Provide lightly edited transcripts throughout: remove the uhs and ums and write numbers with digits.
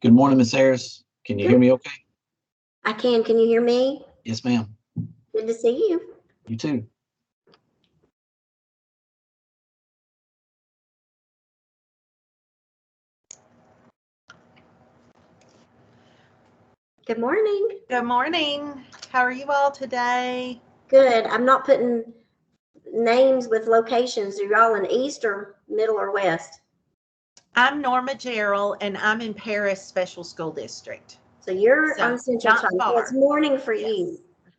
Good morning, Miss Harris. Can you hear me okay? I can. Can you hear me? Yes, ma'am. Good to see you. You too. Good morning. Good morning. How are you all today? Good. I'm not putting names with locations. Are y'all in East or Middle or West? I'm Norma Gerald, and I'm in Paris Special School District. So you're on Central not Time. So far. it's morning for Yes.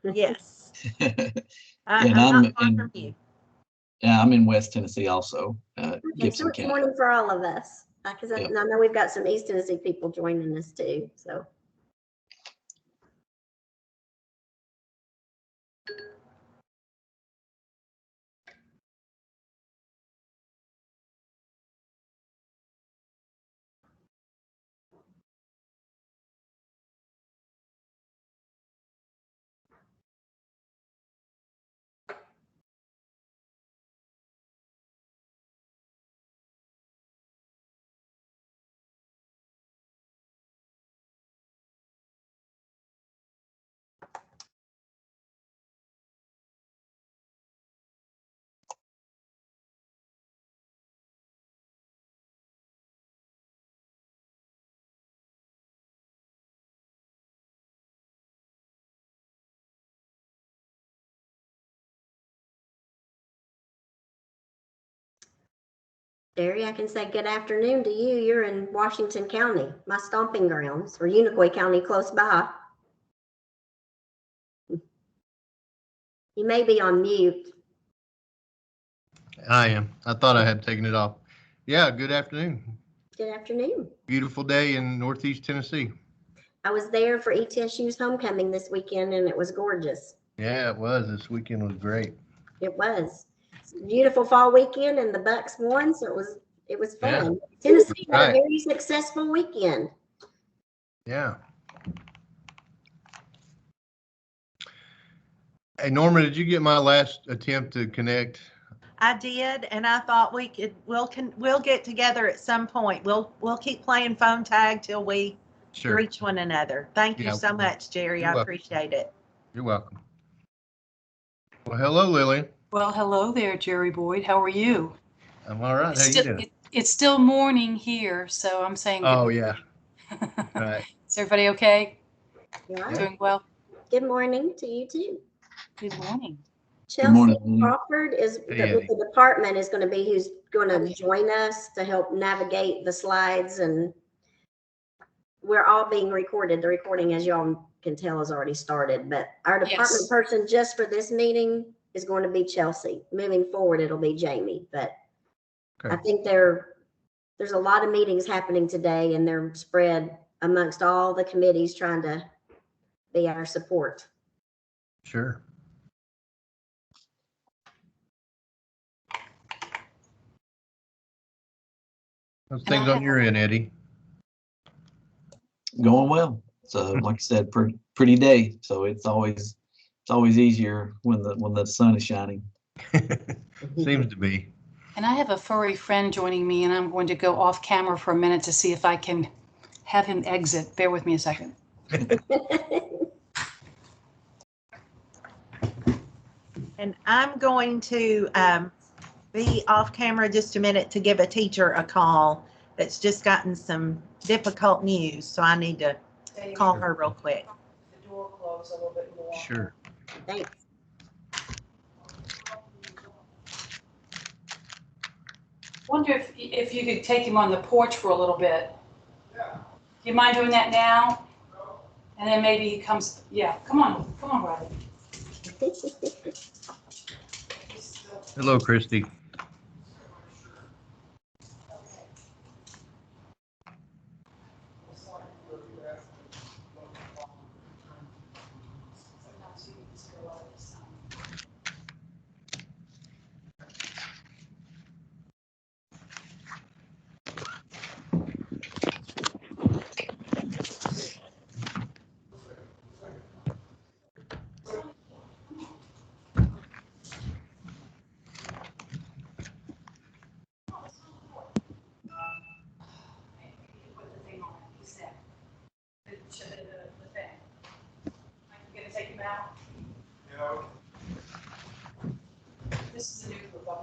you. Yes. And I'm not far from you. Yeah, I'm in West Tennessee also. Okay, Gibson so it's County. morning for all of us. Because Yep. I know we've got some East Tennessee people joining us too. So. Derry, I can say good afternoon to you. You're in Washington County, my stomping grounds, or Unicoi County close by. You may be on mute. I am. I thought I had taken it off. Yeah, good afternoon. Good afternoon. Beautiful day in Northeast Tennessee. I was there for ETSU's homecoming this weekend, and it was gorgeous. Yeah, it was. This weekend was great. It was. It's a beautiful fall weekend, and the Bucks won, so it was fun. Yeah, Tennessee had right. a very successful weekend. Yeah. Hey, Norma, did you get my last attempt to connect? I did, and I thought we'll get together at some point. We'll keep playing phone tag till we reach one another. Thank you so much, Jerry. I appreciate it. You're welcome. Well, hello, Lillian. Well, hello there, Jerry Boyd. How are you? I'm all right. How you doing? It's still morning here, so I'm saying. Oh, yeah. Right. Is everybody okay? Yeah. Doing well? Good morning to you too. Good morning. Chelsea Crawford is with the department is going to be who's going to join us to help navigate the slides, and we're all being recorded. The recording, as y'all can tell, has already started, but our department person just for this meeting is going to be Chelsea. Moving forward, it'll be Jamie, but I think there's a lot of meetings happening today, and they're spread amongst all the committees trying to be our support. Sure. How's things on your end, Eddie? Going well. So, like I said, pretty day. So it's always easier when the sun is shining. Seems to be. And I have a furry friend joining me, and I'm going to go off camera for a minute to see if I can have him exit. Bear with me a second. And I'm going to be off camera just a minute to give a teacher a call that's just gotten some difficult news. So I need to call her real quick. The door closed a little bit more. Sure. Thanks. Wonder if you could take him on the porch for a little bit. Yeah. Do you mind doing that now? No. And then maybe he comes. Yeah. Come on, Riley. Hello, Christy.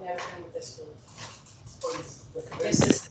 never been with this group. This is,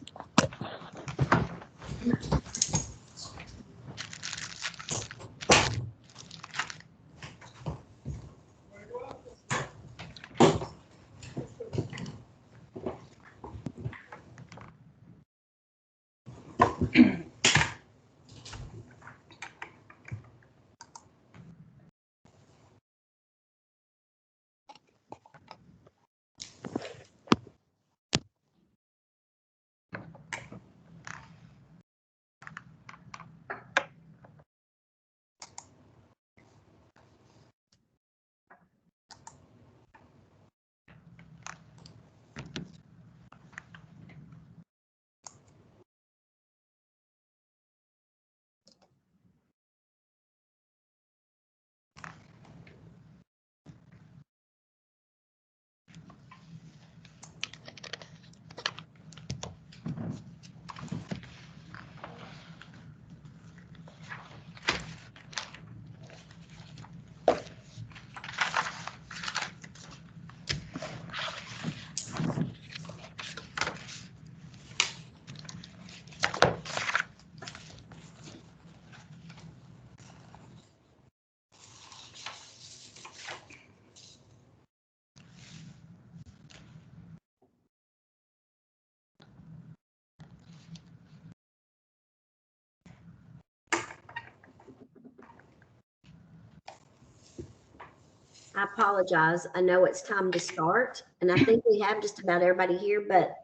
I apologize. I know it's time to start, and I think we have just about everybody here, but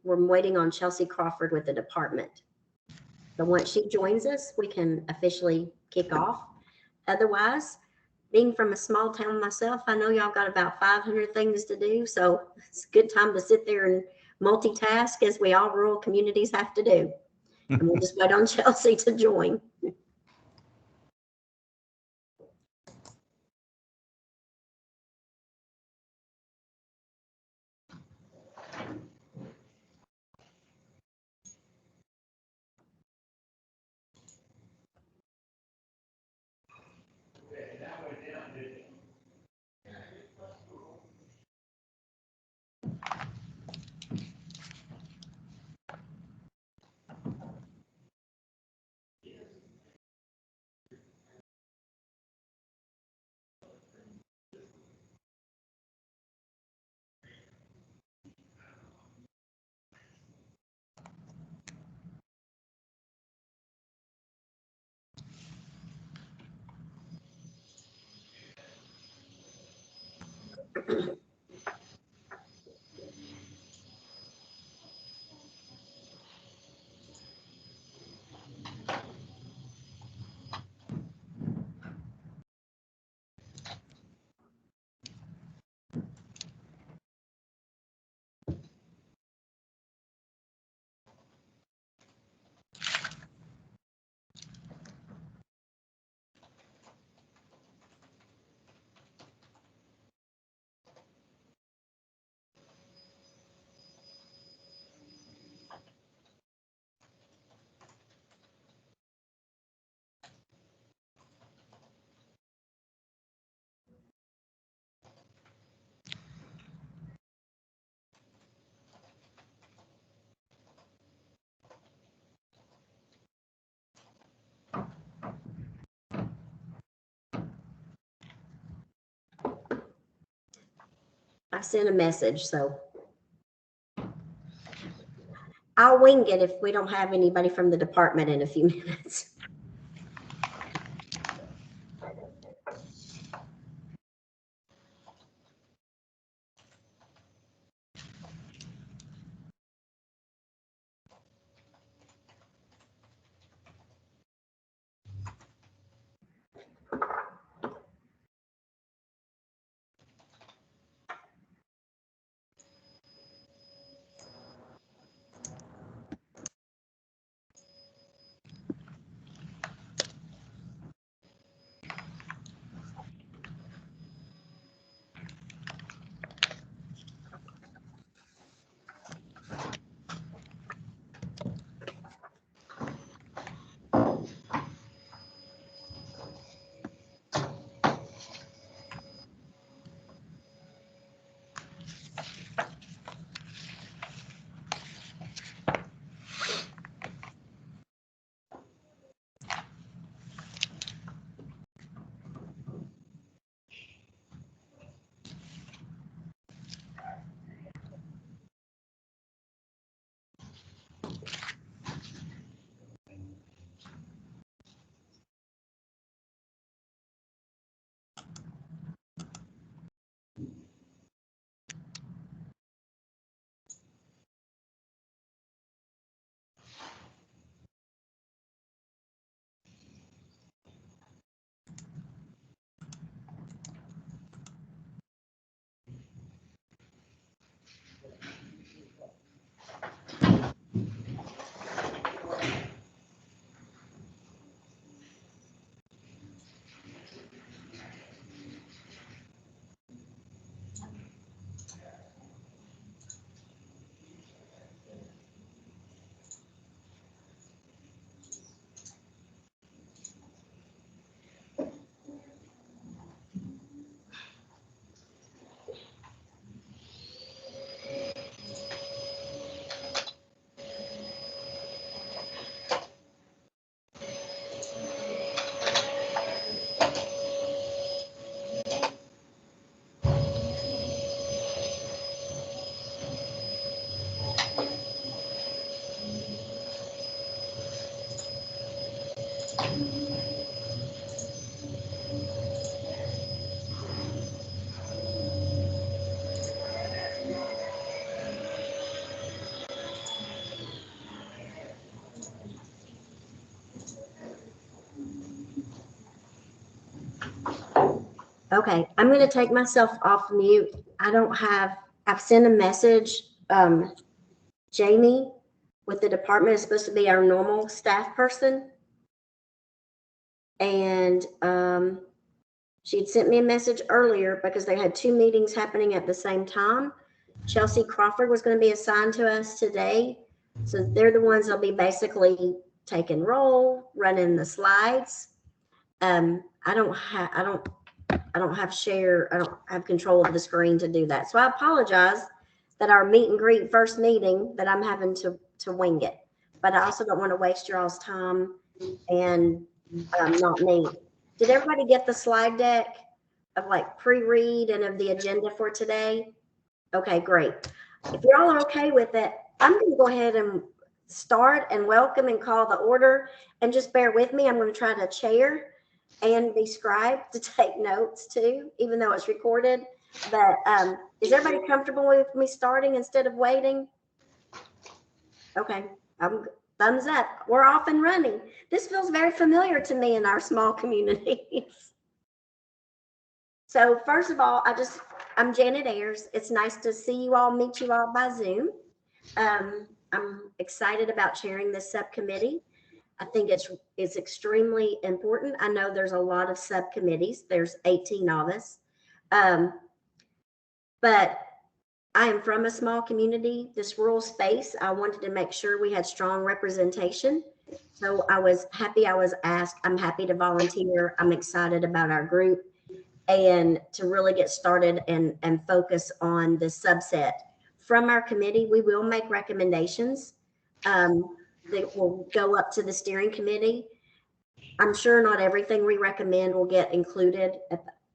we're waiting on Chelsea Crawford with the department. So once she joins us, we can officially kick off. Otherwise, being from a small town myself, I know y'all got about 500 things to do, so it's a good time to sit there and multitask, as we all rural communities have to do. And we'll just wait on Chelsea to join. I sent a message, so I'll wing it if we don't have anybody from the department in a few minutes. Okay, I'm going to take myself off mute. I've sent a message. Jamie with the department is supposed to be our normal staff person. And she'd sent me a message earlier because they had 2 meetings happening at the same time. Chelsea Crawford was going to be assigned to us today. So they're the ones that'll be basically taking roll, running the slides. I don't have control of the screen to do that. So I apologize that our meet and greet first meeting that I'm having to wing it. But I also don't want to waste your all's time and not me. Did everybody get the slide deck of like pre-read and of the agenda for today? Okay, great. If you're all okay with it, I'm going to go ahead and start and welcome and call the order, and just bear with me. I'm going to try to chair and be scribed to take notes too, even though it's recorded. But is everybody comfortable with me starting instead of waiting? Okay, thumbs up. We're off and running. This feels very familiar to me in our small communities. So first of all, I'm Janet Ayers. It's nice to see you all, meet you all by Zoom. I'm excited about chairing this subcommittee. I think it's extremely important. I know there's a lot of subcommittees. There's 18 of us. But I am from a small community, this rural space. I wanted to make sure we had strong representation. So I was happy I was asked. I'm happy to volunteer. I'm excited about our group and to really get started and focus on the subset. From our committee, we will make recommendations that will go up to the steering committee. I'm sure not everything we recommend will get included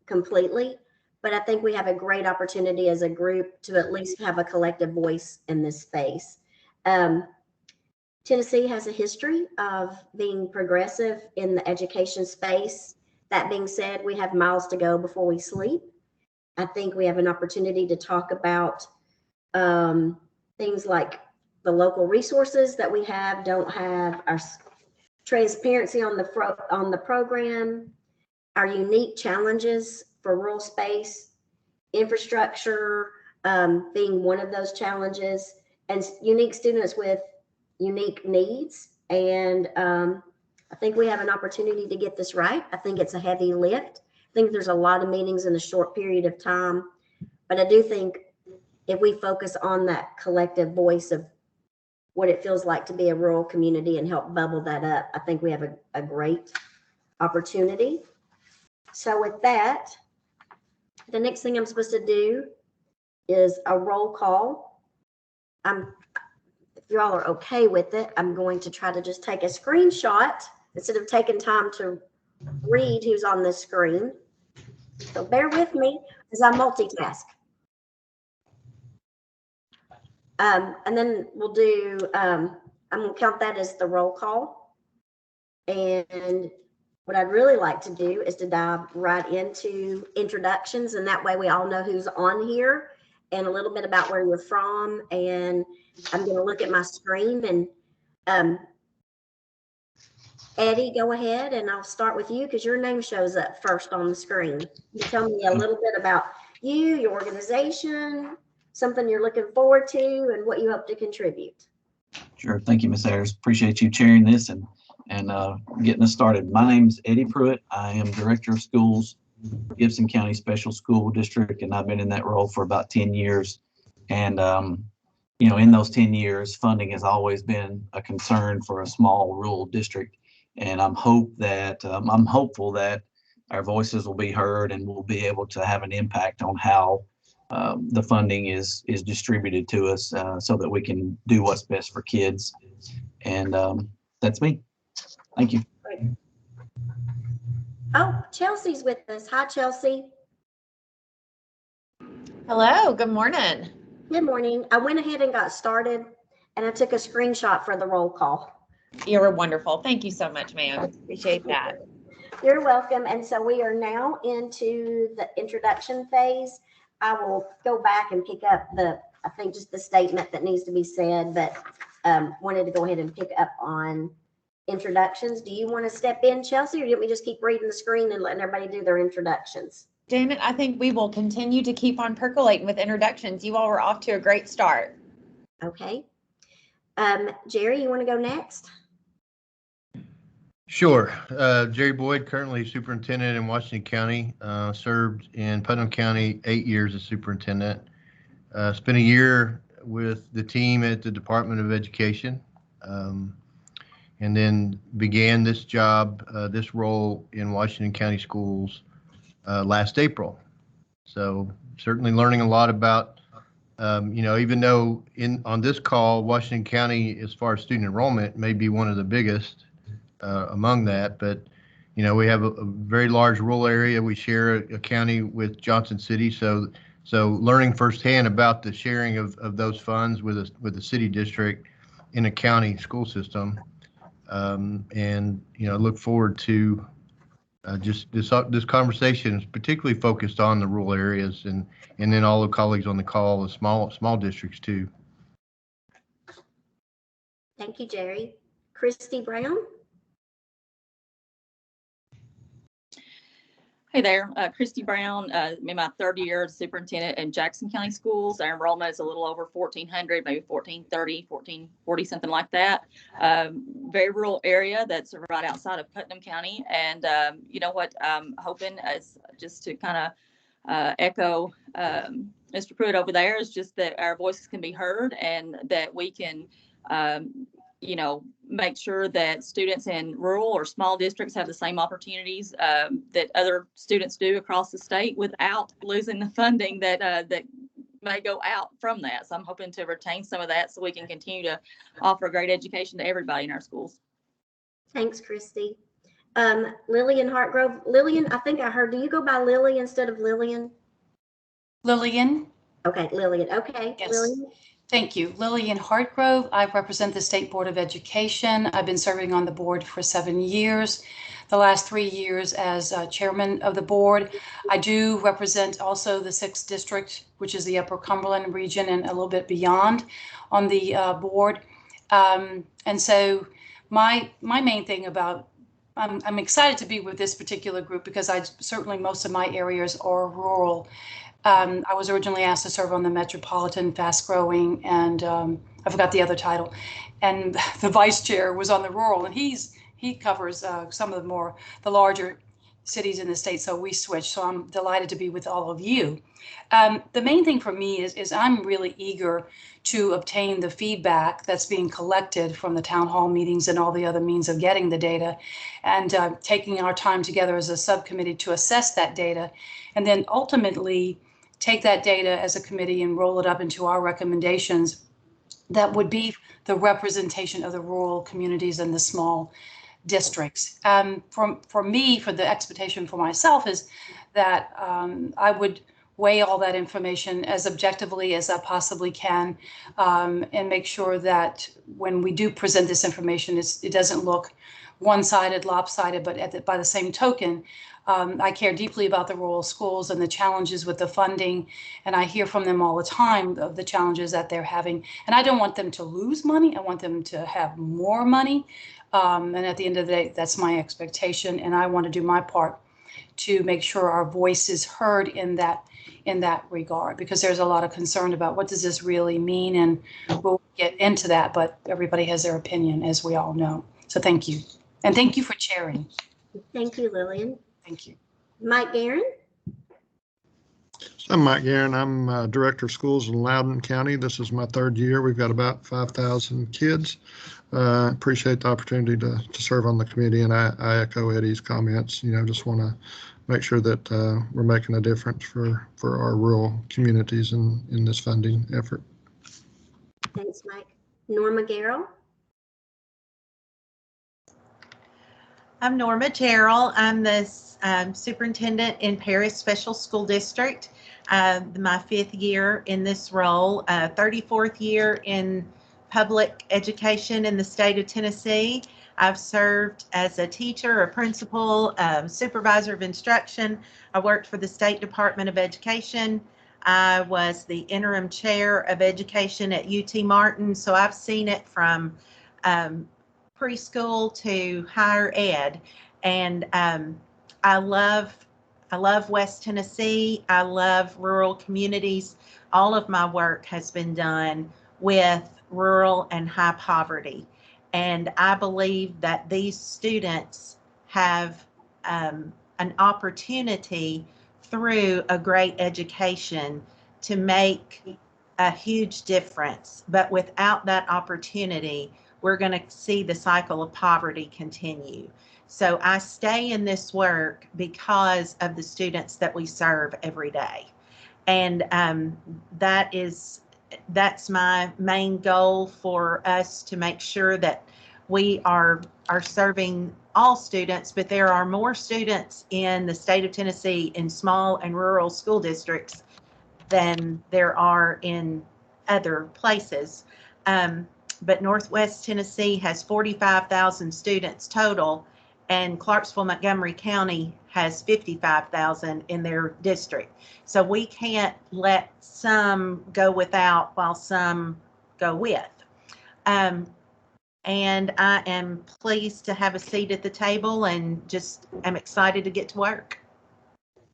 completely, but I think we have a great opportunity as a group to at least have a collective voice in this space. Tennessee has a history of being progressive in the education space. That being said, we have miles to go before we sleep. I think we have an opportunity to talk about things like the local resources that we don't have, our transparency on the program, our unique challenges for rural space, infrastructure being one of those challenges, and unique students with unique needs. And I think we have an opportunity to get this right. I think it's a heavy lift. I think there's a lot of meetings in a short period of time, but I do think if we focus on that collective voice of what it feels like to be a rural community and help bubble that up, I think we have a great opportunity. So with that, the next thing I'm supposed to do is a roll call. If you all are okay with it, I'm going to try to just take a screenshot instead of taking time to read who's on the screen. So bear with me as I multitask. And then we'll do, I'm going to count that as the roll call. And what I'd really like to do is to dive right into introductions, and that way we all know who's on here and a little bit about where you're from. And I'm going to look at my screen, and Eddie, go ahead, and I'll start with you because your name shows up first on the screen. You tell me a little bit about you, your organization, something you're looking forward to, and what you hope to contribute. Sure. Thank you, Ms. Ayers. Appreciate you chairing this and getting us started. My name's Eddie Pruitt. I am Director of Schools, Gibson County Special School District, and I've been in that role for about 10 years. And, in those 10 years, funding has always been a concern for a small rural district. And I'm hopeful that our voices will be heard and we'll be able to have an impact on how the funding is distributed to us so that we can do what's best for kids. And that's me. Thank you. Great. Oh, Chelsea's with us. Hi, Chelsea. Hello, good morning. Good morning. I went ahead and got started, and I took a screenshot for the roll call. You're wonderful. Thank you so much, ma'am. Appreciate that. You're welcome. And so we are now into the introduction phase. I will go back and pick up I think just the statement that needs to be said, but wanted to go ahead and pick up on introductions. Do you want to step in, Chelsea, or do you want me to just keep reading the screen and letting everybody do their introductions? Janet, I think we will continue to keep on percolating with introductions. You all were off to a great start. Okay. Jerry, you want to go next? Sure. Jerry Boyd, currently superintendent in Washington County, served in Putnam County 8 years as superintendent. Spent a year with the team at the Department of Education, and then began this job, this role in Washington County Schools last April. So certainly learning a lot about, even though on this call, Washington County, as far as student enrollment, may be one of the biggest among that, but we have a very large rural area. We share a county with Johnson City, so learning firsthand about the sharing of those funds with the city district in a county school system, and look forward to just this conversation is particularly focused on the rural areas and then all the colleagues on the call, the small districts too. Thank you, Jerry. Christy Brown? Hey there, Christy Brown, in my third year as superintendent in Jackson County Schools. Our enrollment is a little over 1,400, maybe 1,430, 1,440, something like that. Very rural area that's right outside of Putnam County. And you know what I'm hoping is just to kind of echo Mr. Pruitt over there, is just that our voices can be heard and that we can make sure that students in rural or small districts have the same opportunities that other students do across the state without losing the funding that may go out from that. So I'm hoping to retain some of that so we can continue to offer great education to everybody in our schools. Thanks, Christy. Lillian Hartgrove. Lillian, I think I heard, do you go by Lily instead of Lillian? Lillian? Okay, Lillian. Okay, Yes. Lillian. Thank you. Lillian Hartgrove. I represent the State Board of Education. I've been serving on the board for 7 years, the last 3 years as chairman of the board. I do represent also the 6th district, which is the Upper Cumberland region and a little bit beyond on the board. And so my main thing about, I'm excited to be with this particular group because certainly most of my areas are rural. I was originally asked to serve on the metropolitan, fast growing, and I forgot the other title. And the vice chair was on the rural, and he covers some of the larger cities in the state. So we switched. So I'm delighted to be with all of you. The main thing for me is I'm really eager to obtain the feedback that's being collected from the town hall meetings and all the other means of getting the data, and taking our time together as a subcommittee to assess that data, and then ultimately take that data as a committee and roll it up into our recommendations that would be the representation of the rural communities and the small districts. For me, for the expectation for myself is that I would weigh all that information as objectively as I possibly can, and make sure that when we do present this information, it doesn't look one-sided, lopsided, but by the same token, I care deeply about the rural schools and the challenges with the funding, and I hear from them all the time of the challenges that they're having. And I don't want them to lose money. I want them to have more money. And at the end of the day, that's my expectation, and I want to do my part to make sure our voice is heard in that regard, because there's a lot of concern about what does this really mean, and we'll get into that, but everybody has their opinion, as we all know. So thank you. And thank you for chairing. Thank you, Lillian. Thank you. Mike Guerin. I'm Mike Guerin. I'm Director of Schools in Loudoun County. This is my third year. We've got about 5,000 kids. Appreciate the opportunity to serve on the committee, and I echo Eddie's comments. Just want to make sure that we're making a difference for our rural communities in this funding effort. Thanks, Mike. Norma Garrell. I'm Norma Gerald. I'm the superintendent in Paris Special School District. My 5th year in this role, 34th year in public education in the state of Tennessee. I've served as a teacher, a principal, supervisor of instruction. I worked for the State Department of Education. I was the interim chair of education at UT Martin, so I've seen it from preschool to higher ed, and I love I love West Tennessee. I love rural communities. All of my work has been done with rural and high poverty. And I believe that these students have an opportunity through a great education to make a huge difference. But without that opportunity, we're going to see the cycle of poverty continue. So I stay in this work because of the students that we serve every day. And that's my main goal for us, to make sure that we are serving all students, but there are more students in the state of Tennessee in small and rural school districts than there are in other places. But Northwest Tennessee has 45,000 students total, and Clarksville Montgomery County has 55,000 in their district. So we can't let some go without while some go with. And I am pleased to have a seat at the table, and just am excited to get to work.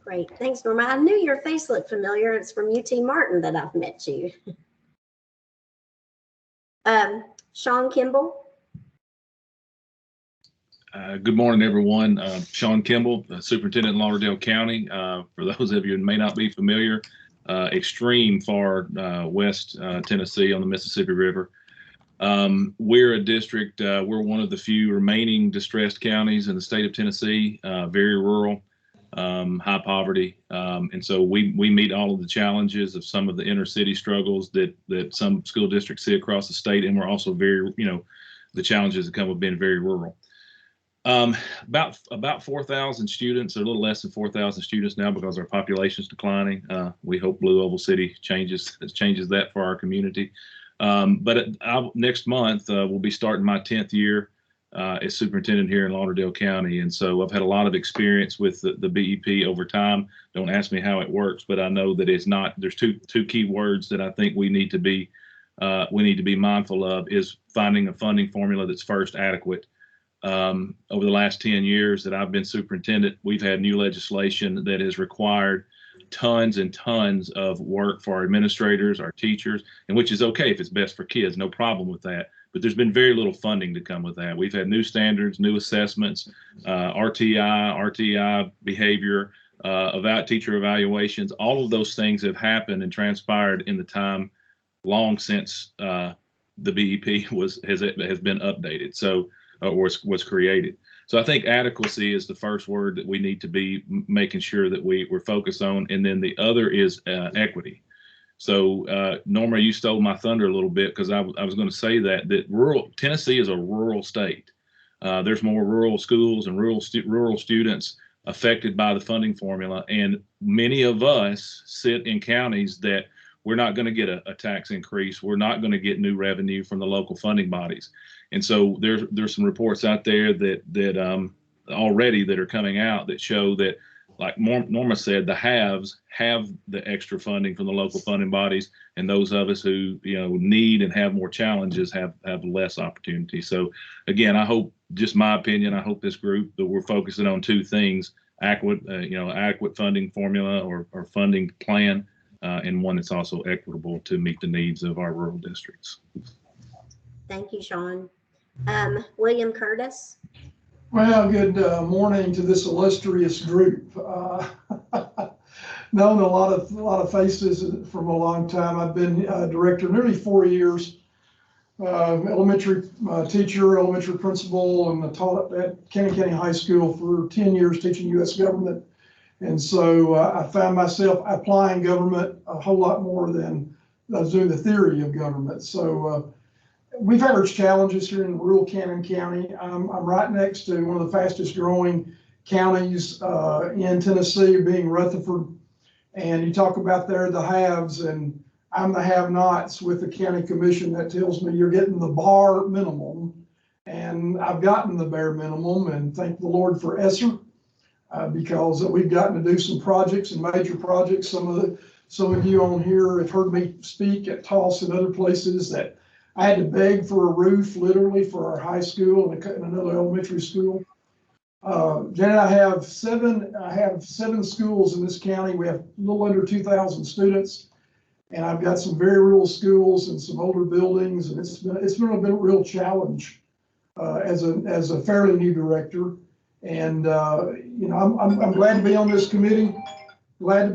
Great. Thanks, Norma. I knew your face looked familiar. It's from UT Martin that I've met you. Sean Kimball. Good morning, everyone. Sean Kimball, Superintendent in Lauderdale County. For those of you who may not be familiar, extreme far west Tennessee on the Mississippi River. We're a district, we're one of the few remaining distressed counties in the state of Tennessee, very rural, high poverty. And so we meet all of the challenges of some of the inner city struggles that some school districts see across the state. And we're also very, the challenges that come with being very rural. About 4,000 students, or a little less than 4,000 students now, because our population is declining. We hope Blue Oval City changes that for our community. But next month, we'll be starting my 10th year as superintendent here in Lauderdale County. And so I've had a lot of experience with the BEP over time. Don't ask me how it works, but I know that it's not, there's two key words that I think we need to be mindful of, is finding a funding formula that's first adequate. Over the last 10 years that I've been superintendent, we've had new legislation that has required tons and tons of work for our administrators, our teachers, and which is okay if it's best for kids, no problem with that. But there's been very little funding to come with that. We've had new standards, new assessments, RTI behavior, teacher evaluations. All of those things have happened and transpired in the time long since the BEP has been updated. So was created. So I think adequacy is the first word that we need to be making sure that we're focused on. And then the other is equity. So Norma, you stole my thunder a little bit, because I was going to say that Tennessee is a rural state. There's more rural schools and rural students affected by the funding formula. And many of us sit in counties that we're not going to get a tax increase. We're not going to get new revenue from the local funding bodies. And so there's some reports out there that already that are coming out that show that, like Norma said, the haves have the extra funding from the local funding bodies, and those of us who need and have more challenges have less opportunity. So again, I hope, just my opinion, I hope this group that we're focusing on two things: adequate funding formula or funding plan, and one that's also equitable to meet the needs of our rural districts. Thank you, Sean. William Curtis. Well, good morning to this illustrious group. Known a lot of faces from a long time. I've been director nearly 4 years, elementary teacher, elementary principal, and I taught at County High School for 10 years teaching U.S. government. And so I found myself applying government a whole lot more than I was doing the theory of government. So we've had our challenges here in rural Cannon County. I'm right next to one of the fastest growing counties in Tennessee, being Rutherford. And you talk about there the haves, and I'm the have-nots with the county commission that tells me you're getting the bare minimum. And I've gotten the bare minimum, and thank the Lord for ESSER, because we've gotten to do some projects and major projects. Some of you on here have heard me speak at Tulsa and other places that I had to beg for a roof, literally, for our high school and another elementary school. Janet, I have seven schools in this county. We have a little under 2,000 students. And I've got some very rural schools and some older buildings, and it's been a real challenge as a fairly new director. And you know, I'm glad to be on this committee. And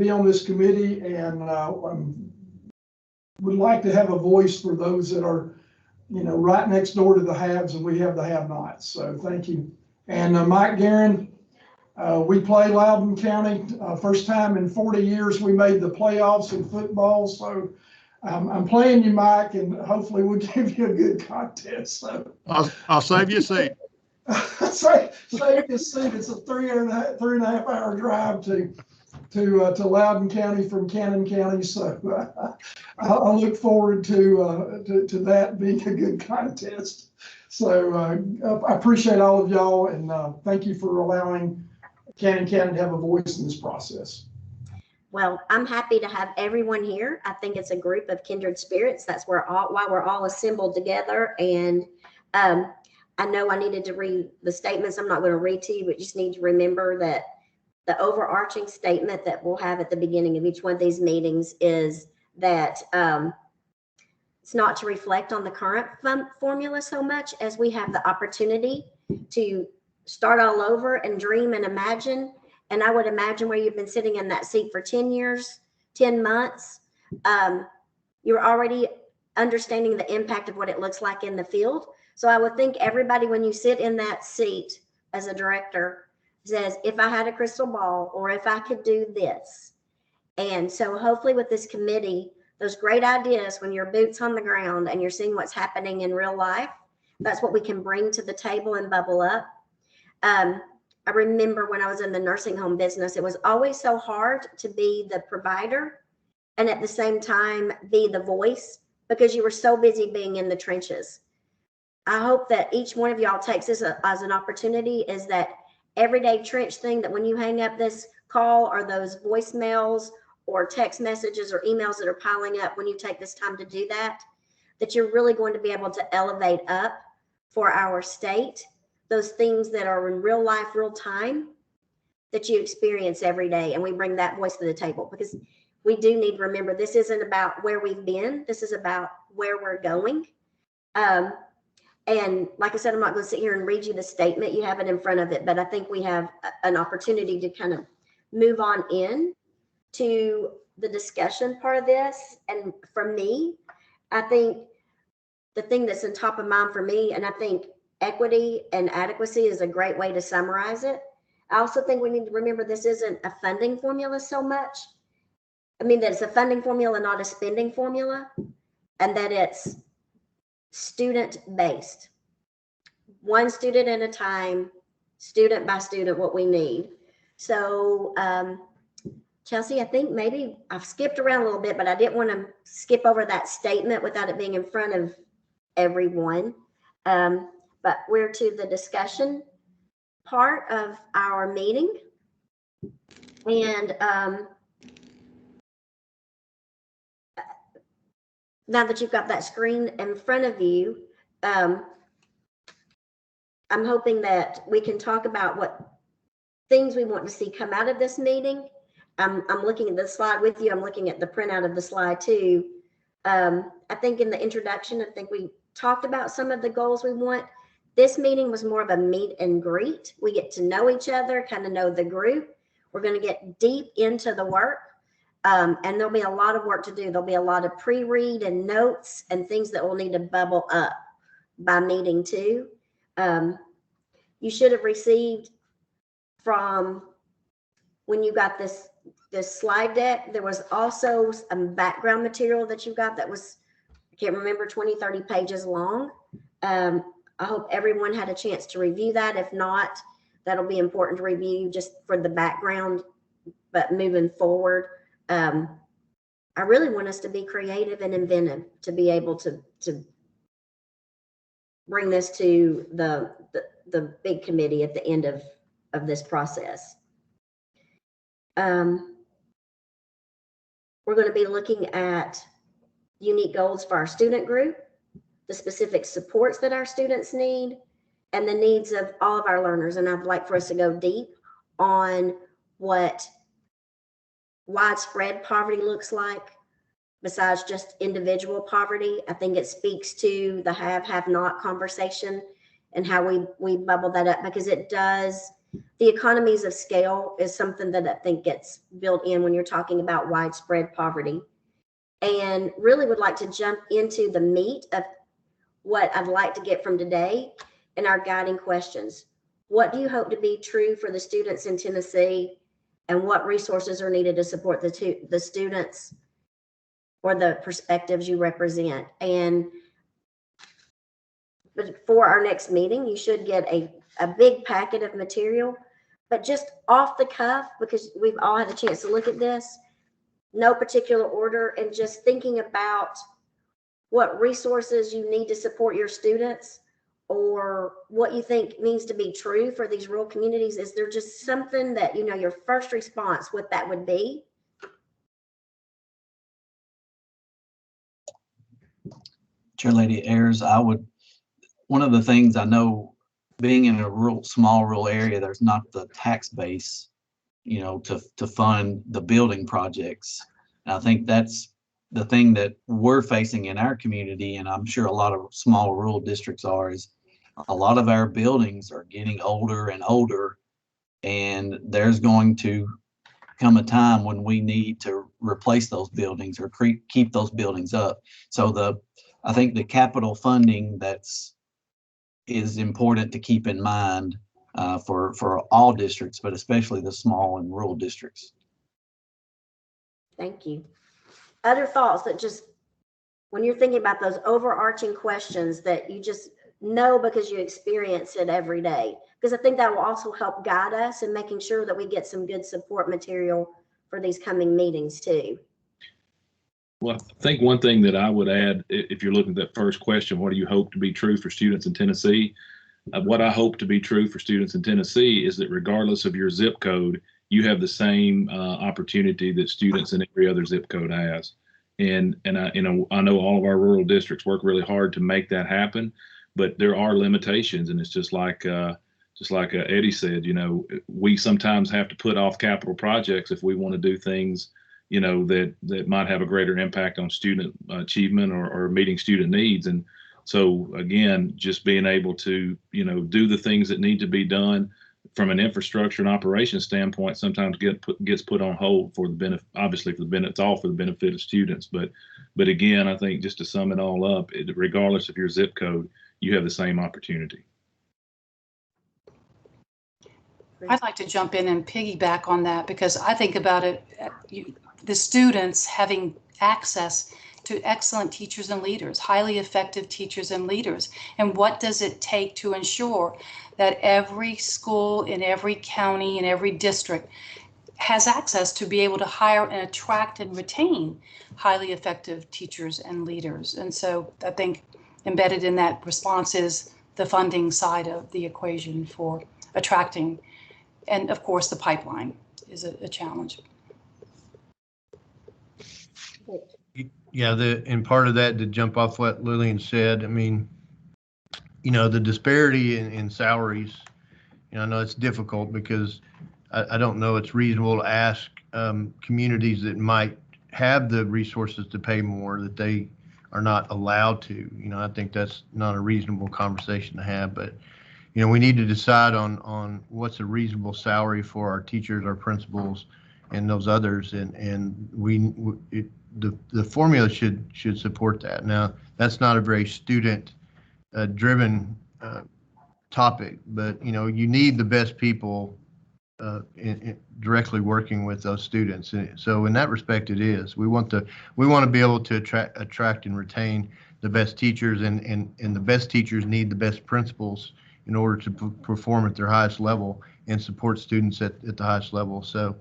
would like to have a voice for those that are, you know, right next door to the haves, and we have the have-nots. So thank you. And Mike Guerin, we play Loudoun County. First time in 40 years we made the playoffs in football. So I'm playing you, Mike, and hopefully we'll give you a good contest. So I'll save you a seat. save your seat. It's a three and a half hour drive to Loudoun County from Cannon County. So I look forward to that being a good contest. So I appreciate all of y'all, and thank you for allowing Cannon County to have a voice in this process. Well, I'm happy to have everyone here. I think it's a group of kindred spirits. That's why we're all assembled together. And I know I needed to read the statements. I'm not going to read to you, but just need to remember that the overarching statement that we'll have at the beginning of each one of these meetings is that it's not to reflect on the current formula so much as we have the opportunity to start all over and dream and imagine. And I would imagine where you've been sitting in that seat for 10 years, 10 months, you're already understanding the impact of what it looks like in the field. So I would think everybody, when you sit in that seat as a director, says, if I had a crystal ball, or if I could do this. And so hopefully with this committee, those great ideas, when your boots on the ground and you're seeing what's happening in real life, that's what we can bring to the table and bubble up. I remember when I was in the nursing home business, it was always so hard to be the provider and at the same time be the voice, because you were so busy being in the trenches. I hope that each one of y'all takes this as an opportunity, is that everyday trench thing, that when you hang up this call or those voicemails or text messages or emails that are piling up, when you take this time to do that, that you're really going to be able to elevate up for our state those things that are in real life, real time, that you experience every day. And we bring that voice to the table, because we do need to remember, this isn't about where we've been. This is about where we're going. And like I said, I'm not going to sit here and read you the statement. You have it in front of it, but I think we have an opportunity to kind of move on in to the discussion part of this. And for me, I think the thing that's on top of mind for me, and I think equity and adequacy is a great way to summarize it. I also think we need to remember this isn't a funding formula so much. I mean, that it's a funding formula, not a spending formula, and that it's student-based. One student at a time, student by student, what we need. So, Chelsea, I think maybe I've skipped around a little bit, but I didn't want to skip over that statement without it being in front of everyone. But we're to the discussion part of our meeting. And now that you've got that screen in front of you, I'm hoping that we can talk about what things we want to see come out of this meeting. I'm looking at the slide with you. I'm looking at the printout of the slide too. I think in the introduction, I think we talked about some of the goals we want. This meeting was more of a meet and greet. We get to know each other, kind of know the group. We're going to get deep into the work, and there'll be a lot of work to do. There'll be a lot of pre-read and notes and things that will need to bubble up by meeting two. You should have received from when you got this slide deck, there was also some background material that you got that was, I can't remember, 20, 30 pages long. I hope everyone had a chance to review that. If not, that'll be important to review just for the background. But moving forward, I really want us to be creative and inventive to be able to bring this to the big committee at the end of this process. We're going to be looking at unique goals for our student group, the specific supports that our students need, and the needs of all of our learners. And I'd like for us to go deep on what widespread poverty looks like besides just individual poverty. I think it speaks to the have not conversation and how we bubble that up, because it does. The economies of scale is something that I think gets built in when you're talking about widespread poverty. And really would like to jump into the meat of what I'd like to get from today and our guiding questions. What do you hope to be true for the students in Tennessee, and what resources are needed to support the students or the perspectives you represent? And for our next meeting, you should get a big packet of material, but just off the cuff, because we've all had a chance to look at this, no particular order, and just thinking about what resources you need to support your students, or what you think needs to be true for these rural communities. Is there just something that, you know, your first response, what that would be? Chair Lady Ayers, one of the things I know, being in a small rural area, there's not the tax base, you know, to fund the building projects. And I think that's the thing that we're facing in our community, and I'm sure a lot of small rural districts are, is a lot of our buildings are getting older and older, and there's going to come a time when we need to replace those buildings or keep those buildings up. So I think the capital funding is important to keep in mind for all districts, but especially the small and rural districts. Thank you. Other thoughts that just, when you're thinking about those overarching questions that you just know because you experience it every day, because I think that will also help guide us in making sure that we get some good support material for these coming meetings too. Well, I think one thing that I would add, if you're looking at that first question, what do you hope to be true for students in Tennessee? What I hope to be true for students in Tennessee is that regardless of your zip code, you have the same opportunity that students in every other zip code has. And I know all of our rural districts work really hard to make that happen, but there are limitations. And it's just like Eddie said, you know, we sometimes have to put off capital projects if we want to do things, you know, that might have a greater impact on student achievement or meeting student needs. And so again, just being able to, you know, do the things that need to be done from an infrastructure and operations standpoint sometimes gets put on hold for the benefit, obviously it's all for the benefit of students. But again, I think just to sum it all up, regardless of your zip code, you have the same opportunity. I'd like to jump in and piggyback on that, because I think about it, the students having access to excellent teachers and leaders, highly effective teachers and leaders. And what does it take to ensure that every school in every county, in every district has access to be able to hire and attract and retain highly effective teachers and leaders? And so I think embedded in that response is the funding side of the equation for attracting. And of course, the pipeline is a challenge. Yeah, and part of that, to jump off what Lillian said, I mean, you know, the disparity in salaries, you know, I know it's difficult because I don't know it's reasonable to ask communities that might have the resources to pay more that they are not allowed to. You know, I think that's not a reasonable conversation to have, but you know, we need to decide on what's a reasonable salary for our teachers, our principals, and those others, and the formula should support that. Now, that's not a very student driven topic, but you know, you need the best people directly working with those students. So in that respect, it is. We want to be able to attract and retain the best teachers, and the best teachers need the best principals in order to perform at their highest level and support students at the highest level. So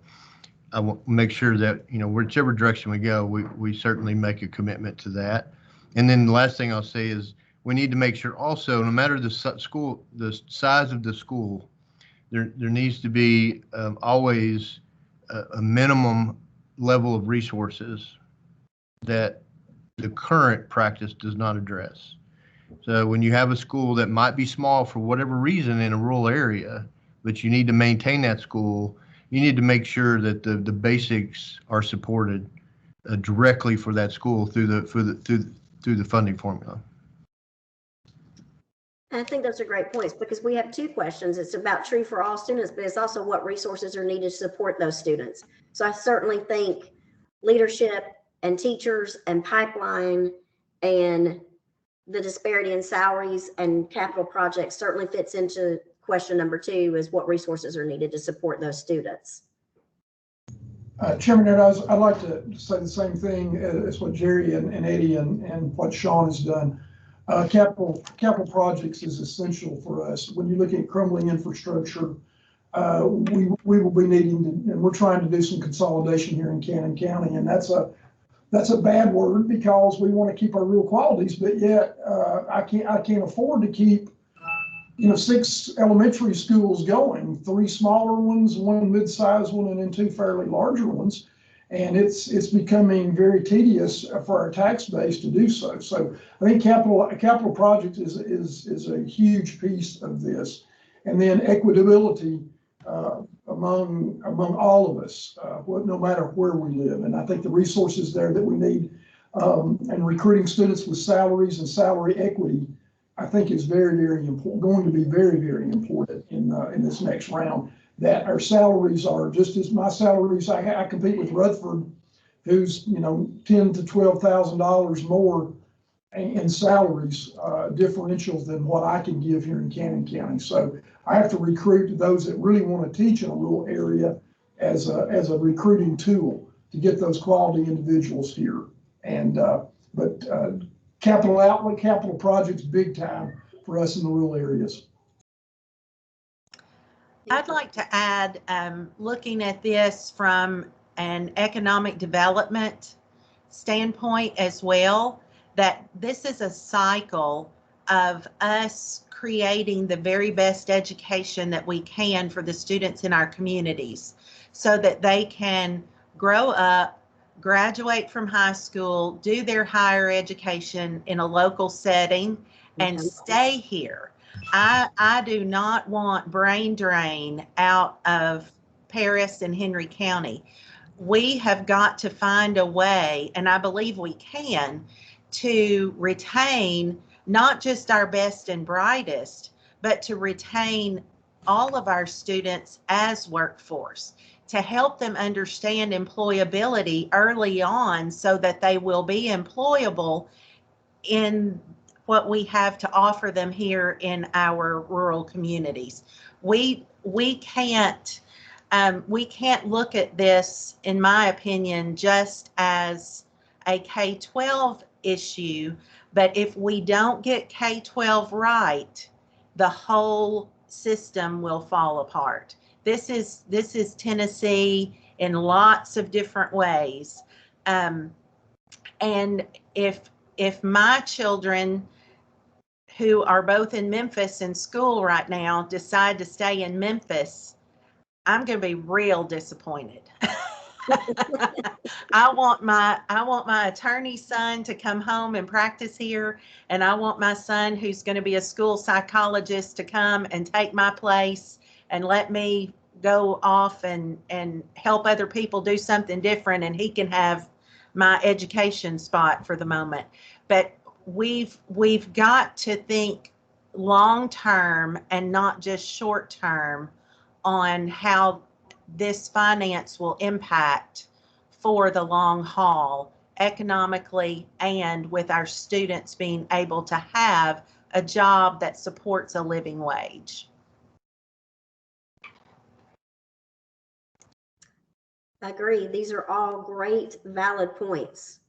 I want to make sure that, you know, whichever direction we go, we certainly make a commitment to that. And then the last thing I'll say is we need to make sure also, no matter the size of the school, there needs to be always a minimum level of resources that the current practice does not address. So when you have a school that might be small for whatever reason in a rural area, but you need to maintain that school, you need to make sure that the basics are supported directly for that school through the funding formula. I think those are great points, because we have two questions. It's about true for all students, but it's also what resources are needed to support those students. So I certainly think leadership and teachers and pipeline and the disparity in salaries and capital projects certainly fits into question number 2, is what resources are needed to support those students. Chairman, I'd like to say the same thing as what Jerry and Eddie and what Sean has done. Capital projects is essential for us. When you look at crumbling infrastructure, we will be needing to, and we're trying to do some consolidation here in Cannon County, and that's a bad word because we want to keep our real qualities, but yet I can't afford to keep 6 elementary schools going, 3 smaller ones, 1 mid-sized one, and then 2 fairly larger ones. And it's becoming very tedious for our tax base to do so. So I think capital projects is a huge piece of this. And then equitability among all of us, no matter where we live. And I think the resources there that we need, and recruiting students with salaries and salary equity, I think is very, very important, going to be very, very important in this next round. That our salaries are just as my salaries. I compete with Rutherford, who's $10,000 to $12,000 more in salaries differential than what I can give here in Cannon County. So I have to recruit those that really want to teach in a rural area as a recruiting tool to get those quality individuals here. And capital outlay, capital projects, big time for us in the rural areas. I'd like to add, looking at this from an economic development standpoint as well, that this is a cycle of us creating the very best education that we can for the students in our communities so that they can grow up, graduate from high school, do their higher education in a local setting, and stay here. I do not want brain drain out of Paris and Henry County. We have got to find a way, and I believe we can, to retain not just our best and brightest, but to retain all of our students as workforce, to help them understand employability early on so that they will be employable in what we have to offer them here in our rural communities. We can't look at this, in my opinion, just as a K-12 issue, but if we don't get K-12 right, the whole system will fall apart. This is Tennessee in lots of different ways. And if my children, who are both in Memphis in school right now, decide to stay in Memphis, I'm going to be real disappointed. I want my attorney son to come home and practice here, and I want my son, who's going to be a school psychologist, to come and take my place and let me go off and help other people do something different, and he can have my education spot for the moment. But we've got to think long term and not just short term on how this finance will impact for the long haul, economically, and with our students being able to have a job that supports a living wage. I agree. These are all great, valid points.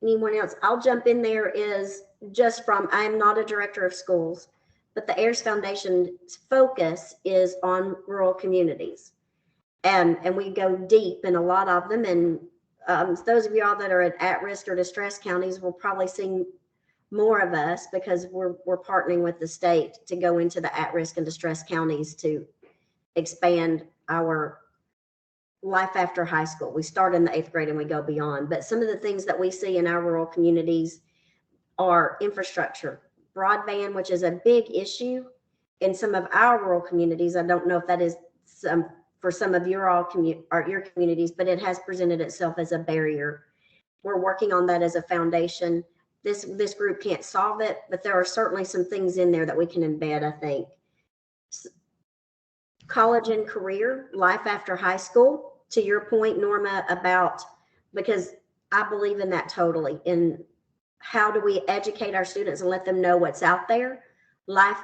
Anyone else? I'll jump in there. Is just from, I am not a director of schools, but the Ayers Foundation's focus is on rural communities. And we go deep in a lot of them. And those of y'all that are at risk or distressed counties will probably see more of us, because we're partnering with the state to go into the at-risk and distressed counties to expand our life after high school. We start in the 8th grade and we go beyond. But some of the things that we see in our rural communities are infrastructure, broadband, which is a big issue in some of our rural communities. I don't know if that is for some of your communities, but it has presented itself as a barrier. We're working on that as a foundation. This group can't solve it, but there are certainly some things in there that we can embed, I think. College and career, life after high school, to your point, Norma, about, because I believe in that totally, in how do we educate our students and let them know what's out there, life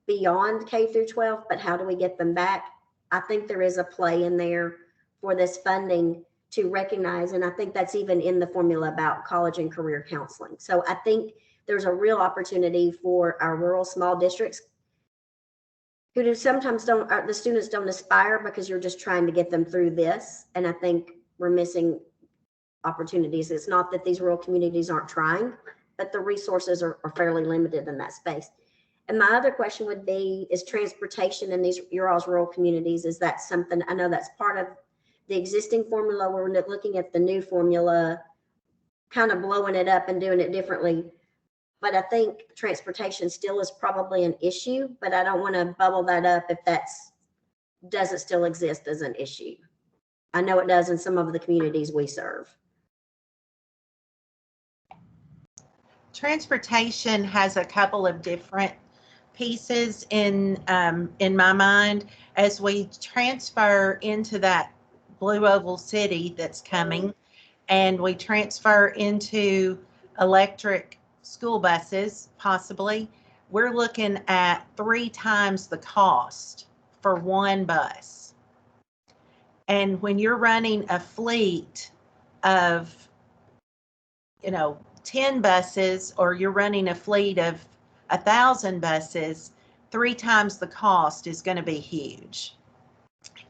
beyond K through 12, but how do we get them back? I think there is a play in there for this funding to recognize, and I think that's even in the formula about college and career counseling. So I think there's a real opportunity for our rural small districts who do sometimes the students don't aspire because you're just trying to get them through this. And I think we're missing opportunities. It's not that these rural communities aren't trying, but the resources are fairly limited in that space. And my other question would be, is transportation in these your all's rural communities, is that something, I know that's part of the existing formula, we're looking at the new formula, kind of blowing it up and doing it differently. But I think transportation still is probably an issue, but I don't want to bubble that up if does it still exist as an issue. I know it does in some of the communities we serve. Transportation has a couple of different pieces in my mind. As we transfer into that blue oval city that's coming, and we transfer into electric school buses, possibly, we're looking at 3 times the cost for one bus. And when you're running a fleet of, 10 buses, or you're running a fleet of 1,000 buses, 3 times the cost is going to be huge.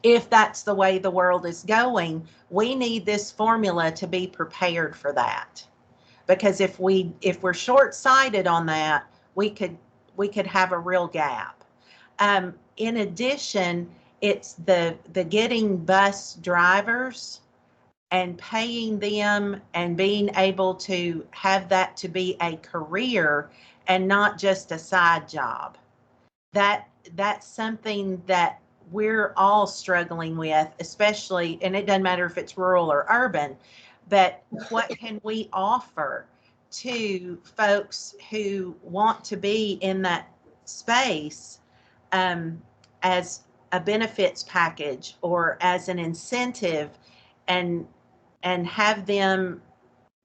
If that's the way the world is going, we need this formula to be prepared for that. Because if we're short-sighted on that, we could have a real gap. In addition, it's the getting bus drivers and paying them and being able to have that to be a career and not just a side job. That's something that we're all struggling with, especially, and it doesn't matter if it's rural or urban, but what can we offer to folks who want to be in that space as a benefits package or as an incentive, and have them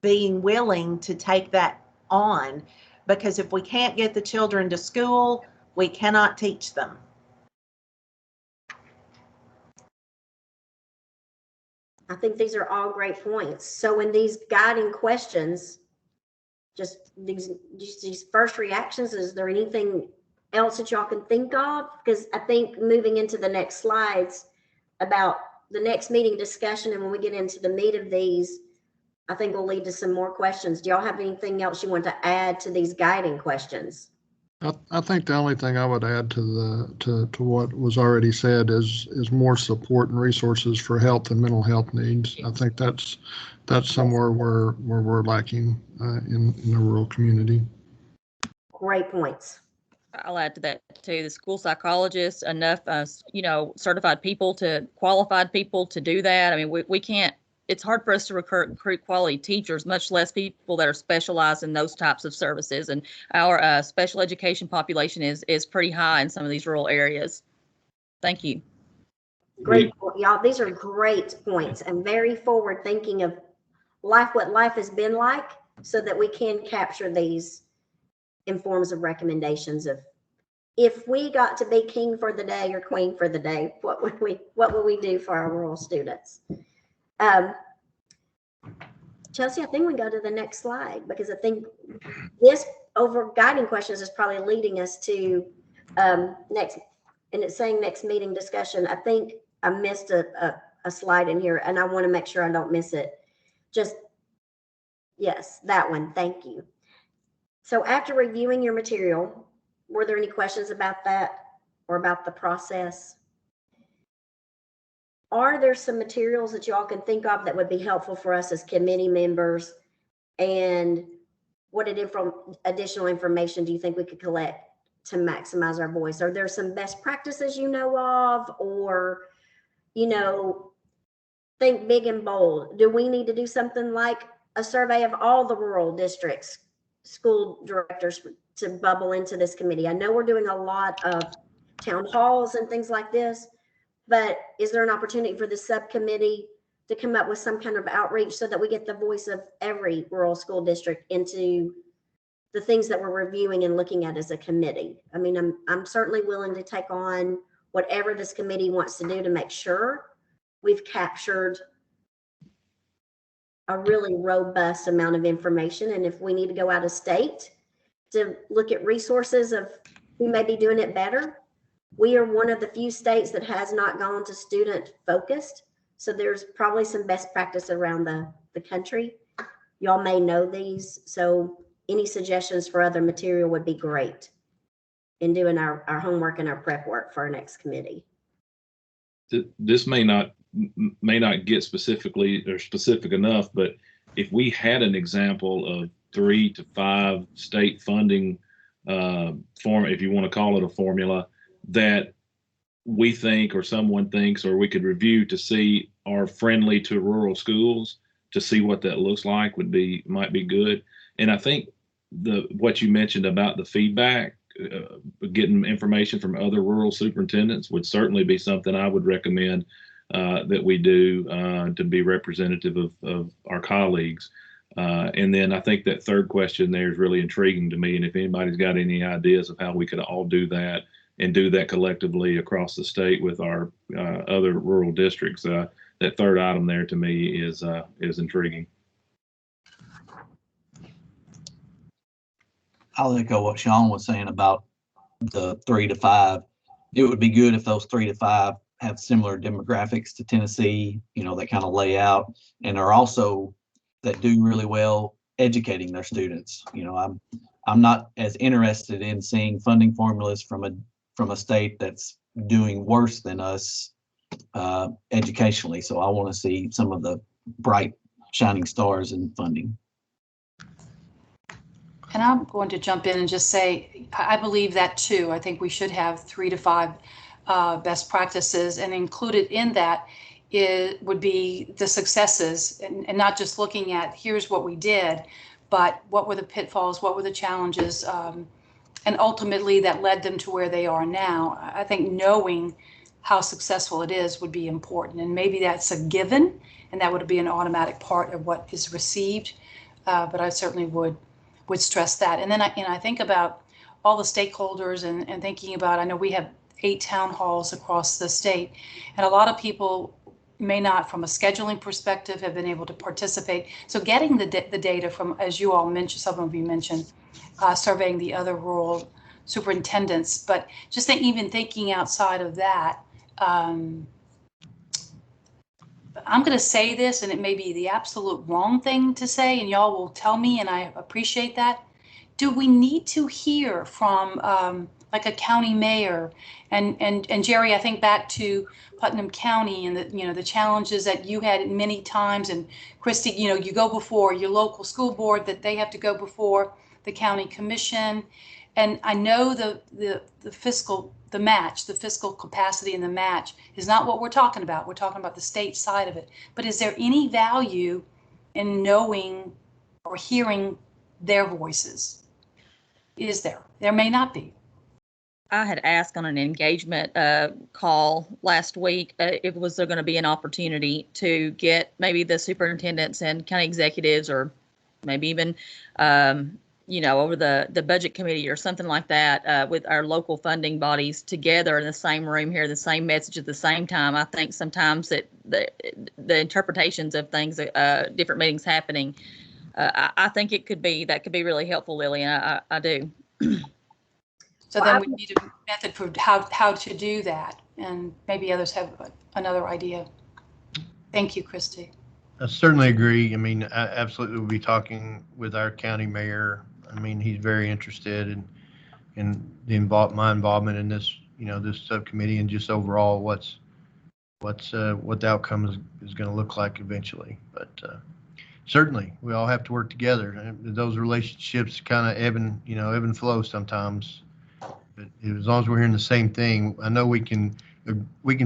being willing to take that on, because if we can't get the children to school, we cannot teach them. I think these are all great points. So in these guiding questions, just these first reactions, is there anything else that y'all can think of? Because I think moving into the next slides about the next meeting discussion, and when we get into the meat of these, I think will lead to some more questions. Do y'all have anything else you want to add to these guiding questions? I think the only thing I would add to what was already said is more support and resources for health and mental health needs. I think that's somewhere where we're lacking in the rural community. Great points. I'll add to that too. The school psychologists, enough, certified people, qualified people to do that. I mean, we can't. It's hard for us to recruit quality teachers, much less people that are specialized in those types of services. And our special education population is pretty high in some of these rural areas. Thank you. Great, y'all. These are great points and very forward thinking of what life has been like, so that we can capture these in forms of recommendations of, if we got to be king for the day or queen for the day, what would we do for our rural students? Chelsea, I think we go to the next slide, because I think this over guiding questions is probably leading us to next, and it's saying next meeting discussion. I think I missed a slide in here, and I want to make sure I don't miss it. Yes, that one. Thank you. So after reviewing your material, were there any questions about that or about the process? Are there some materials that y'all can think of that would be helpful for us as committee members? And what additional information do you think we could collect to maximize our voice? Are there some best practices you know of, or, you know, think big and bold? Do we need to do something like a survey of all the rural districts, school directors, to bubble into this committee? I know we're doing a lot of town halls and things like this, but is there an opportunity for the subcommittee to come up with some kind of outreach so that we get the voice of every rural school district into the things that we're reviewing and looking at as a committee? I mean, I'm certainly willing to take on whatever this committee wants to do to make sure we've captured a really robust amount of information. And if we need to go out of state to look at resources of who may be doing it better, we are one of the few states that has not gone to student focused. So there's probably some best practice around the country. Y'all may know these. So any suggestions for other material would be great in doing our homework and our prep work for our next committee. This may not get specifically or specific enough, but if we had an example of 3 to 5 state funding if you want to call it a formula, that we think or someone thinks or we could review to see are friendly to rural schools, to see what that looks like might be good. And I think what you mentioned about the feedback, getting information from other rural superintendents would certainly be something I would recommend that we do to be representative of our colleagues. And then I think that third question there is really intriguing to me. And if anybody's got any ideas of how we could all do that and do that collectively across the state with our other rural districts, that third item there to me is intriguing. I'll echo what Sean was saying about the 3 to 5. It would be good if those 3 to 5 have similar demographics to Tennessee, you know, that kind of lay out and are also that do really well educating their students. You know, I'm not as interested in seeing funding formulas from a state that's doing worse than us educationally. So I want to see some of the bright shining stars in funding. And I'm going to jump in and just say, I believe that too. I think we should have 3 to 5 best practices, and included in that would be the successes, and not just looking at here's what we did, but what were the pitfalls, what were the challenges, and ultimately that led them to where they are now. I think knowing how successful it is would be important, and maybe that's a given, and that would be an automatic part of what is received, but I certainly would stress that. And then I think about all the stakeholders and thinking about, I know we have 8 town halls across the state, and a lot of people may not, from a scheduling perspective, have been able to participate. So getting the data from, as you all mentioned, some of you mentioned, surveying the other rural superintendents, but just even thinking outside of that, I'm going to say this, and it may be the absolute wrong thing to say, and y'all will tell me, and I appreciate that. Do we need to hear from like a county mayor? And Jerry, I think back to Putnam County and the challenges that you had many times, and Christy, you go before your local school board, that they have to go before the county commission. And I know the fiscal capacity and the match is not what we're talking about. We're talking about the state side of it. But is there any value in knowing or hearing their voices? Is there? There may not be. I had asked on an engagement call last week if was there going to be an opportunity to get maybe the superintendents and county executives, or maybe even over the budget committee or something like that, with our local funding bodies together in the same room, hear the same message at the same time. I think sometimes that the interpretations of things, different meetings happening, I think that could be really helpful, Lily, and I do. So then we need a method for how to do that, and maybe others have another idea. Thank you, Christy. I certainly agree. I mean, I absolutely will be talking with our county mayor. I mean, he's very interested in my involvement in this, this subcommittee, and just overall what the outcome is going to look like eventually. But certainly we all have to work together. And those relationships kind of ebb and flow sometimes. But as long as we're hearing the same thing, I know we can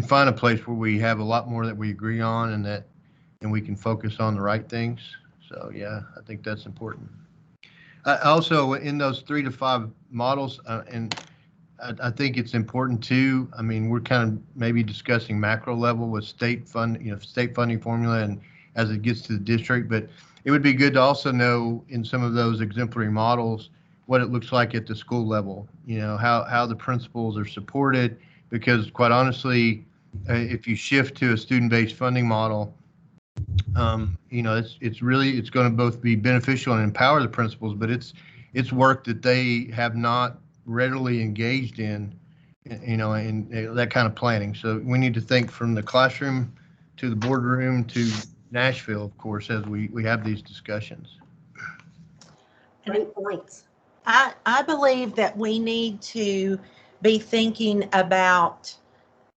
find a place where we have a lot more that we agree on, and we can focus on the right things. So yeah, I think that's important. Also, in those 3 to 5 models, and I think it's important too. I mean, we're kind of maybe discussing macro level with state funding formula, and as it gets to the district, but it would be good to also know in some of those exemplary models what it looks like at the school level, how the principals are supported, because quite honestly, if you shift to a student-based funding model, it's going to both be beneficial and empower the principals, but it's work that they have not readily engaged in, in that kind of planning. So we need to think from the classroom to the boardroom to Nashville, of course, as we have these discussions. Great points. I believe that we need to be thinking about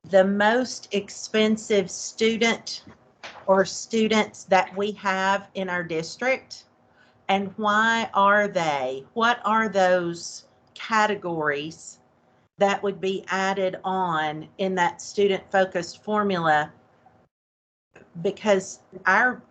the most expensive student or students that we have in our district, and why are they? What are those categories that would be added on in that student-focused formula? Because our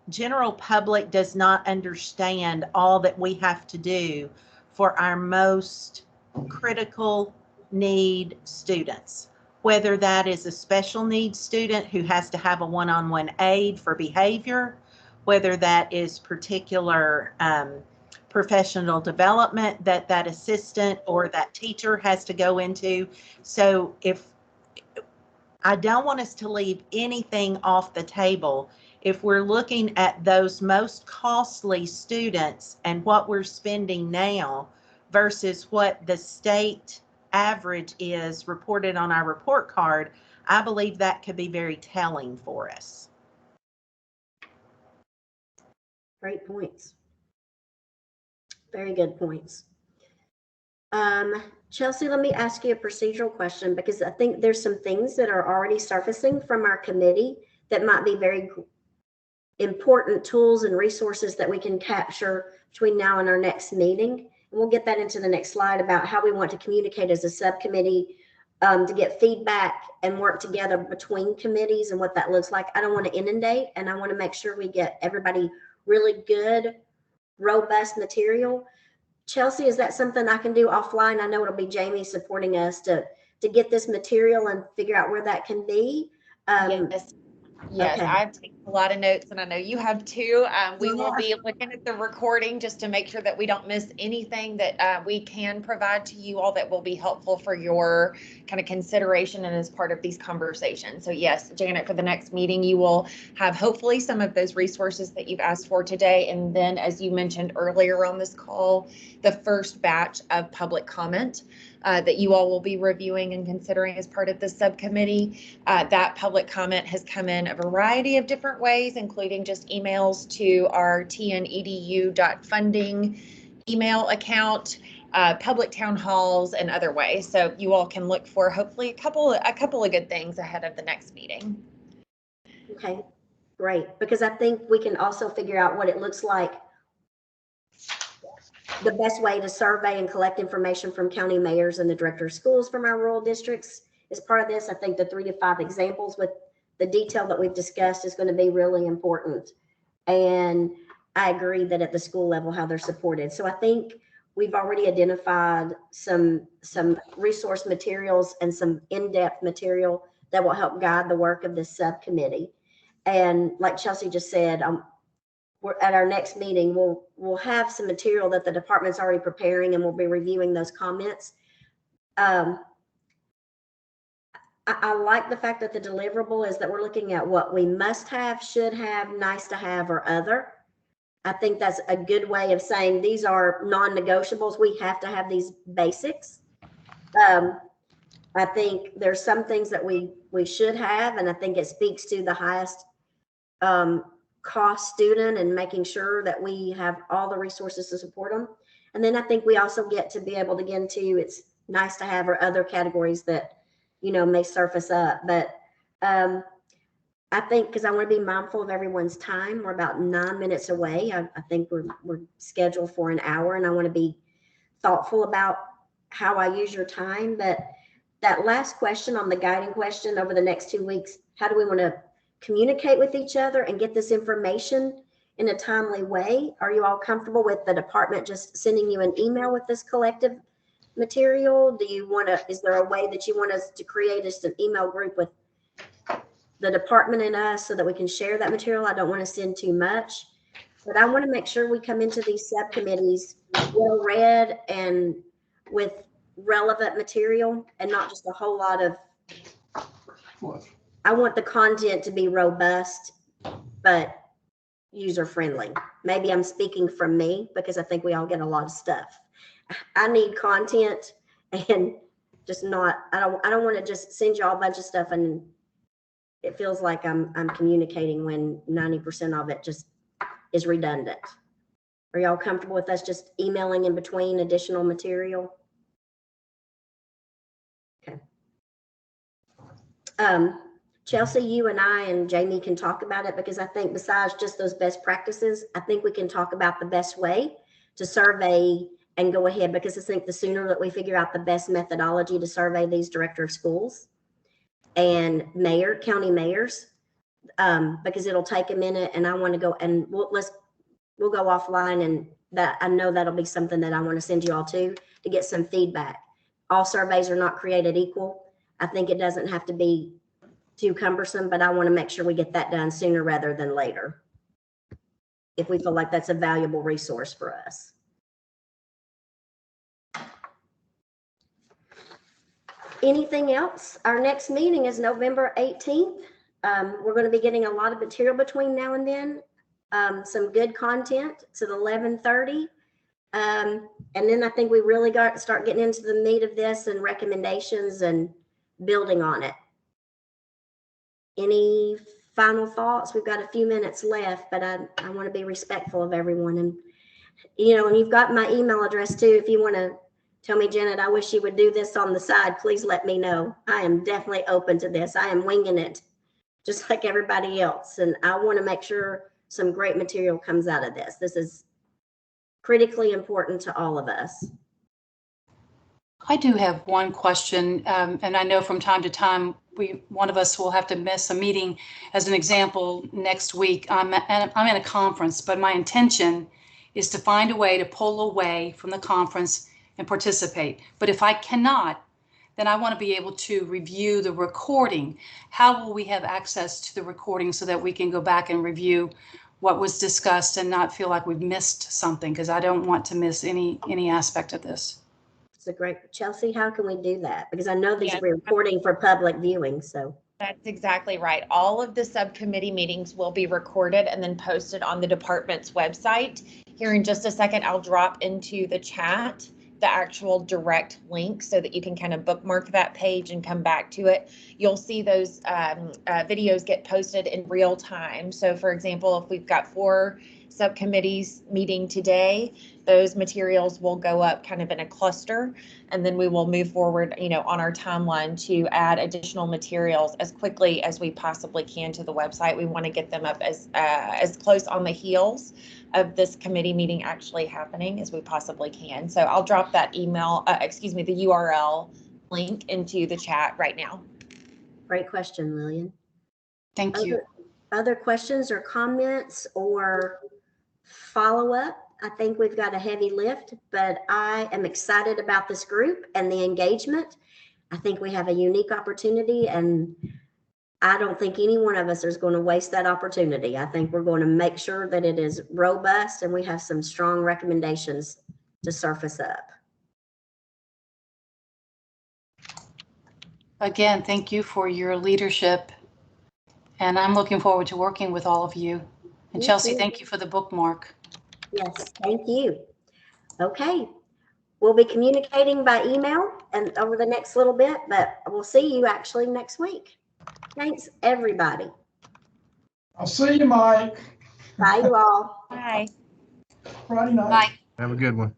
general public does not understand all that we have to do for our most critical need students, whether that is a special needs student who has to have a one-on-one aid for behavior, whether that is particular professional development that assistant or that teacher has to go into. So I don't want us to leave anything off the table. If we're looking at those most costly students and what we're spending now versus what the state average is reported on our report card, I believe that could be very telling for us. Great points. Very good points. Chelsea, let me ask you a procedural question, because I think there's some things that are already surfacing from our committee that might be very important tools and resources that we can capture between now and our next meeting. And we'll get that into the next slide about how we want to communicate as a subcommittee to get feedback and work together between committees and what that looks like. I don't want to inundate, and I want to make sure we get everybody really good, robust material. Chelsea, is that something I can do offline? I know it'll be Jamie supporting us to get this material and figure out where that can be. Yes, okay. I've taken a lot of notes, and I know you have too. We will be looking at the recording just to make sure that we don't miss anything that we can provide to you all that will be helpful for your kind of consideration and as part of these conversations. So yes, Janet, for the next meeting, you will have hopefully some of those resources that you've asked for today. And then, as you mentioned earlier on this call, the first batch of public comment that you all will be reviewing and considering as part of the subcommittee. That public comment has come in a variety of different ways, including just emails to our tnedu.funding email account, public town halls, and other ways. So you all can look for hopefully a couple of good things ahead of the next meeting. Okay, great. Because I think we can also figure out what it looks like, the best way to survey and collect information from county mayors and the director of schools from our rural districts is part of this. I think the 3 to 5 examples with the detail that we've discussed is going to be really important. And I agree that at the school level, how they're supported. So I think we've already identified some resource materials and some in-depth material that will help guide the work of this subcommittee. And like Chelsea just said, we're at our next meeting, we'll have some material that the department's already preparing, and we'll be reviewing those comments. I like the fact that the deliverable is that we're looking at what we must have, should have, nice to have, or other. I think that's a good way of saying these are non-negotiables. We have to have these basics. I think there's some things that we should have, and I think it speaks to the highest cost student and making sure that we have all the resources to support them. And then I think we also get to be able to get into it's nice to have or other categories that, may surface up. But I think, because I want to be mindful of everyone's time, we're about 9 minutes away. I think we're scheduled for an hour, and I want to be thoughtful about how I use your time. But that last question on the guiding question over the next 2 weeks, how do we want to communicate with each other and get this information in a timely way? Are you all comfortable with the department just sending you an email with this collective material? Do you want to, is there a way that you want us to create just an email group with the department and us so that we can share that material? I don't want to send too much, but I want to make sure we come into these subcommittees well read and with relevant material and not just a whole lot of, I want the content to be robust, but user friendly. Maybe I'm speaking from me because I think we all get a lot of stuff. I need content and just not, I don't want to just send you all a bunch of stuff and it feels like I'm communicating when 90% of it just is redundant. Are y'all comfortable with us just emailing in between additional material? Okay. Chelsea, you and I and Jamie can talk about it, because I think besides just those best practices, I think we can talk about the best way to survey and go ahead, because I think the sooner that we figure out the best methodology to survey these director of schools and county mayors, because it'll take a minute, and I want to go and we'll go offline, and that I know that'll be something that I want to send you all to get some feedback. All surveys are not created equal. I think it doesn't have to be too cumbersome, but I want to make sure we get that done sooner rather than later, if we feel like that's a valuable resource for us. Anything else? Our next meeting is November 18th. We're going to be getting a lot of material between now and then. Some good content. It's at 11:30. And then I think we really start getting into the meat of this and recommendations and building on it. Any final thoughts? We've got a few minutes left, but I want to be respectful of everyone. And, and you've got my email address too. If you want to tell me, Janet, I wish you would do this on the side, please let me know. I am definitely open to this. I am winging it just like everybody else. And I want to make sure some great material comes out of this. This is critically important to all of us. I do have one question, and I know from time to time, one of us will have to miss a meeting. As an example, next week, I'm in a conference, but my intention is to find a way to pull away from the conference and participate. But if I cannot, then I want to be able to review the recording. How will we have access to the recording so that we can go back and review what was discussed and not feel like we've missed something? Because I don't want to miss any aspect of this. It's a great, Chelsea, how can we do that? Because I know these are recording for public viewing, so. That's exactly right. All of the subcommittee meetings will be recorded and then posted on the department's website. Here in just a second, I'll drop into the chat the actual direct link so that you can kind of bookmark that page and come back to it. You'll see those videos get posted in real time. So for example, if we've got 4 subcommittees meeting today, those materials will go up kind of in a cluster, and then we will move forward, on our timeline to add additional materials as quickly as we possibly can to the website. We want to get them up as close on the heels of this committee meeting actually happening as we possibly can. So I'll drop that email, the URL link into the chat right now. Great question, Lillian. Thank you. Other questions or comments or follow-up? I think we've got a heavy lift, but I am excited about this group and the engagement. I think we have a unique opportunity, and I don't think any one of us is going to waste that opportunity. I think we're going to make sure that it is robust and we have some strong recommendations to surface up. Again, thank you for your leadership, and I'm looking forward to working with all of you. And Chelsea, thank you for the bookmark. Yes, thank you. Okay, we'll be communicating by email and over the next little bit, but we'll see you actually next week. Thanks, everybody. I'll see you, Mike. Bye, you all. Bye. Friday night. Bye. Have a good one.